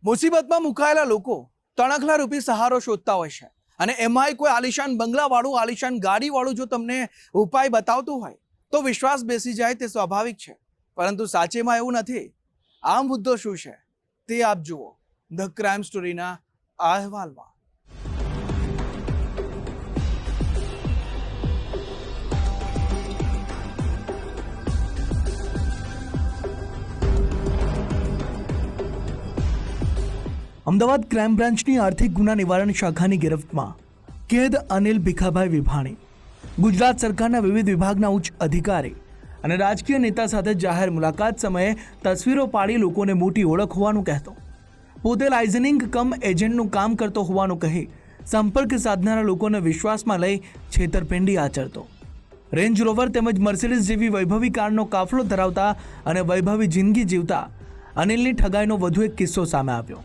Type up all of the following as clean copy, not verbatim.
મુસીબતમાં મુકાયેલા લોકો તણખલા રૂપી સહારો શોધતા હોય છે અને એમાંય કોઈ આલિશાન બંગલાવાળું આલિશાન ગાડીવાળું જો તમને ઉપાય બતાવતું હોય તો વિશ્વાસ બેસી જાય તે સ્વાભાવિક છે, પરંતુ સાચેમાં એવું નથી। આ મુદ્દો શું છે તે આપ જુઓ ધ ક્રાઇમ સ્ટોરીના આ અહેવાલમાં। અમદાવાદ ક્રાઇમ બ્રાન્ચની આર્થિક ગુના નિવારણ શાખાની ગિરફ્તમાં કેદ અનિલ ભીખાભાઈ વિભાણી ગુજરાત સરકારના વિવિધ વિભાગના ઉચ્ચ અધિકારી અને રાજકીય નેતા સાથે જાહેર મુલાકાત સમયે તસવીરો પાડી લોકોને મોટી ઓળખ હોવાનું કહેતો, પોતે લાઇઝનિંગ કમ એજન્ટનું કામ કરતો હોવાનું કહી સંપર્ક સાધનારા લોકોને વિશ્વાસમાં લઈ છેતરપિંડી આચરતો, રેન્જ રોવર તેમજ મર્સિડીઝ જેવી વૈભવી કારનો કાફલો ધરાવતા અને વૈભવી જિંદગી જીવતા અનિલની ઠગાઈનો વધુ એક કિસ્સો સામે આવ્યો।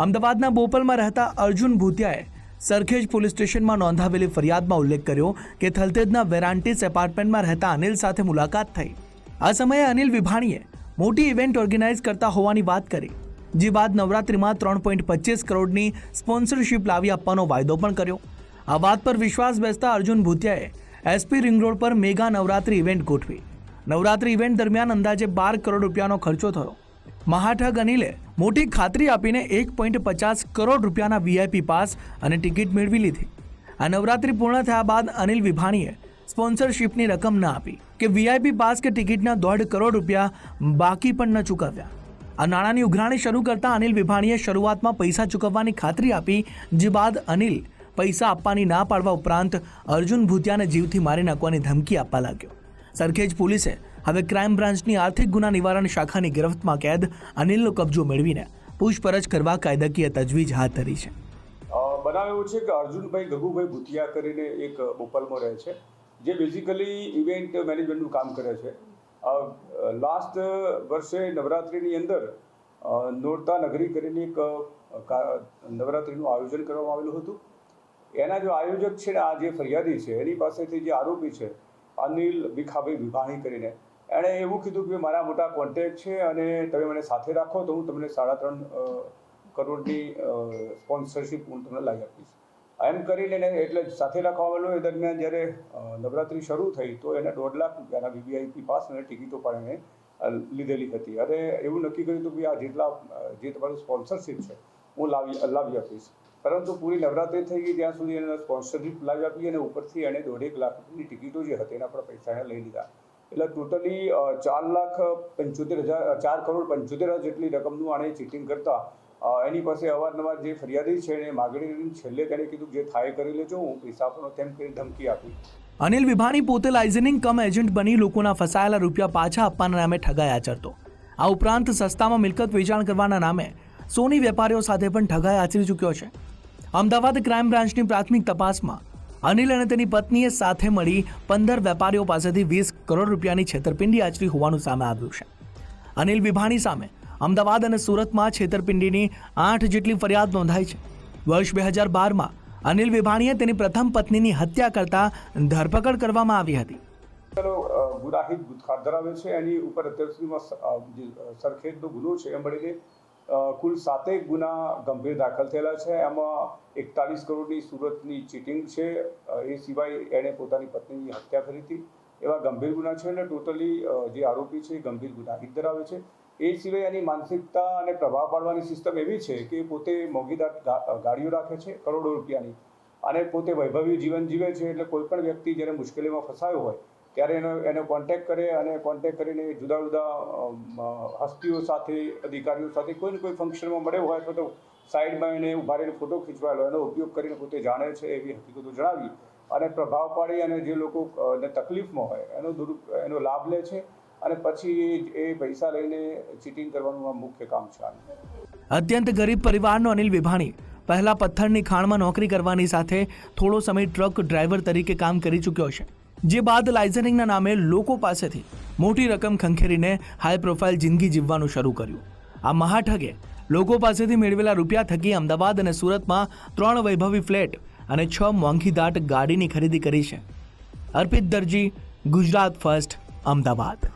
અમદાવાદના બોપલમાં રહેતા અર્જુન ભૂતિયાએ સરખેજ પોલીસ સ્ટેશનમાં નોંધાવેલી ફરિયાદમાં ઉલ્લેખ કર્યો કે થલતેજના વેરાન્ટીસ એપાર્ટમેન્ટમાં રહેતા અનિલ સાથે મુલાકાત થઈ। આ સમયે અનિલ વિભાણીએ મોટી ઇવેન્ટ ઓર્ગેનાઇઝ કરતા હોવાની વાત કરી, જે બાદ નવરાત્રિમાં 3.25 કરોડની સ્પોન્સરશિપ લાવી આપવાનો વાયદો પણ કર્યો। આ વાત પર વિશ્વાસ બેસતા અર્જુન ભૂતિયાએ એસપી રિંગ રોડ પર મેગા નવરાત્રિ ઇવેન્ટ ગોઠવી। નવરાત્રિ ઇવેન્ટ દરમિયાન અંદાજે 12 કરોડ રૂપિયાનો ખર્ચો થયો। મહાઠગ અનિલે મોટી ખાતરી આપીને 1.50 કરોડ રૂપિયાના વીઆઈપી પાસ અને ટિકિટ મેળવી લીધી। આ નવરાત્રિ પૂર્ણ થયા બાદ અનિલ વિભાણીએ સ્પોન્સરશિપની રકમ ન આપી કે વીઆઈપી પાસ કે ટિકિટના 1.5 કરોડ રૂપિયા બાકી પણ ન ચૂકવ્યા। આ નાણાંની ઉઘરાણી શરૂ કરતા અનિલ વિભાણીએ શરૂઆતમાં પૈસા ચૂકવવાની ખાતરી આપી, જે બાદ અનિલ પૈસા આપવાની ના પાડવા ઉપરાંત અર્જુન ભૂતિયાને જીવથી મારી નાખવાની ધમકી આપવા લાગ્યો। સરખેજ પોલીસે હવે ક્રાઇમ બ્રાન્ચની આર્થિક ગુના નિવારણ શાખાની ગિરફ્તમાં કેદ અનિલનો કબજો મેળવીને પૂછપરછ કરવા કાયદાકીય તજવીજ હાથ ધરી છે। બનાવ એવું છે કે અર્જુનભાઈ ગગુભાઈ ભૂતિયા કરીને એક બોપલમાં રહે છે, જે બેઝિકલી ઇવેન્ટ મેનેજમેન્ટનું કામ કરે છે। લાસ્ટ વર્ષે નવરાત્રિની અંદર નોરતા નગરી કરીને એક નવરાત્રિનું આયોજન કરવામાં આવેલું હતું। એના જો આયોજક છે, આ જે ફરિયાદી છે, એની પાસેથી જે આરોપી છે અનિલ ભીખાભાઈ વિભાણી કરીને, એણે એવું કીધું કે મારા મોટા કોન્ટેક્ટ છે અને તમે મને સાથે રાખો તો હું તમને 3.5 કરોડની સ્પોન્સરશિપ હું તમને લાવી આપીશ, એમ કરીને એટલે સાથે રાખવામાં એ દરમિયાન જ્યારે નવરાત્રિ શરૂ થઈ તો એને 1.5 લાખ રૂપિયાના વીવીઆઈપી પાસ અને ટિકિટો પણ એને લીધેલી હતી અને એવું નક્કી કર્યું હતું કે આ જે તમારું સ્પોન્સરશિપ છે હું લાવી આપીશ, પરંતુ પૂરી નવરાત્રિ થઈ ગઈ ત્યાં સુધી એને સ્પોન્સરશિપ લાવી આપી અને ઉપરથી એણે 1.5 લાખ રૂપિયાની ટિકિટો જે હતી એના પર પૈસા એને લઈ લીધા। એટલે ટોટલી 4 કરોડ 75 જેટલી રકમનું આણે ચીટિંગ કરતા એની પાસે અવારનવાર જે ફરિયાદી છે એને માગણી કરીને છેલ્લે તેને કીધું જે થાય કરી લેજો, હું પૈસા આપવાનો તેમ કરી ધમકી આપી। અનિલ વિભાણી પોતે લાઇઝનિંગ કમ એજન્ટ બની લોકોના ફસાયેલા રૂપિયા પાછા આપવાના નામે ઠગાઈ આચરતો। આ ઉપરાંત સસ્તામાં મિલકત વેચાણ કરવાના નામે સોની વેપારીઓ સાથે પણ ઠગાઈ આચરી ચૂક્યો છે। અમદાવાદ ક્રાઇમ બ્રાન્ચની પ્રાથમિક તપાસમાં અનિલ અને તેની પત્નીએ સાથે મળી 15 વેપારીઓ પાસેથી 20 કરોડ રૂપિયાની છેતરપિંડી આચરી હોવાનું સામે આવ્યું છે। અનિલ વિભાણી સામે અમદાવાદ અને સુરતમાં છેતરપિંડીની 8 જેટલી ફરિયાદ નોંધાઈ છે। વર્ષ 2012માં અનિલ વિભાણીએ તેની પ્રથમ પત્નીની હત્યા કરતા ધરપકડ કરવામાં આવી હતી। ગુનાહિત ભૂતકાળ ધરાવે છે, એની ઉપર અત્યાર સુધીમાં સરખેજનો ગુનો છે એ મળીને કુલ 7 ગુના ગંભીર દાખલ થયેલા છે। એમાં 41 કરોડની સુરતની ચીટિંગ છે, એ સિવાય એણે પોતાની પત્નીની હત્યા કરી હતી, એવા ગંભીર ગુના છે અને ટોટલી જે આરોપી છે એ ગંભીર ગુનાહિત ધરાવે છે। એ સિવાય એની માનસિકતા અને પ્રભાવ પાડવાની સિસ્ટમ એવી છે કે પોતે મોંઘીદાર ગાડીઓ રાખે છે કરોડો રૂપિયાની અને પોતે વૈભવી જીવન જીવે છે, એટલે કોઈ પણ વ્યક્તિ જ્યારે મુશ્કેલીમાં ફસાયો હોય ત્યારે એનો કોન્ટેક્ટ કરે અને કોન્ટેક્ટ કરીને જુદા જુદા હસ્તીઓ સાથે અધિકારીઓ સાથે કોઈ ને કોઈ ફંક્શનમાં મળ્યો હોય અથવા તો સાઈડમાં એને ઉભા રહીને ફોટો ખીચવાયેલો એનો ઉપયોગ કરીને પોતે જાણે છે એવી હકીકતો જણાવી અને પ્રભાવ પાડી અને જે લોકો તકલીફમાં હોય એનો લાભ લે છે અને પછી એ પૈસા લઈને ચીટિંગ કરવાનું આ મુખ્ય કામ છે। અત્યંત ગરીબ પરિવારનો અનિલ વિભાણી પહેલા પથ્થરની ખાણમાં નોકરી કરવાની સાથે થોડો સમય ટ્રક ડ્રાઈવર તરીકે કામ કરી ચૂક્યો છે, જે બાદ લાઇઝનિંગના નામે લોકો પાસેથી મોટી રકમ ખંખેરીને હાઈ પ્રોફાઇલ જિંદગી જીવવાનું શરૂ કર્યું। આ મહાઠગે લોકો પાસેથી મેળવેલા રૂપિયા થકી અમદાવાદ અને સુરતમાં 3 વૈભવી ફ્લેટ અને 6 મોંઘીદાટ ગાડીની ખરીદી કરી છે। અર્પિત દરજી, ગુજરાત ફર્સ્ટ, અમદાવાદ।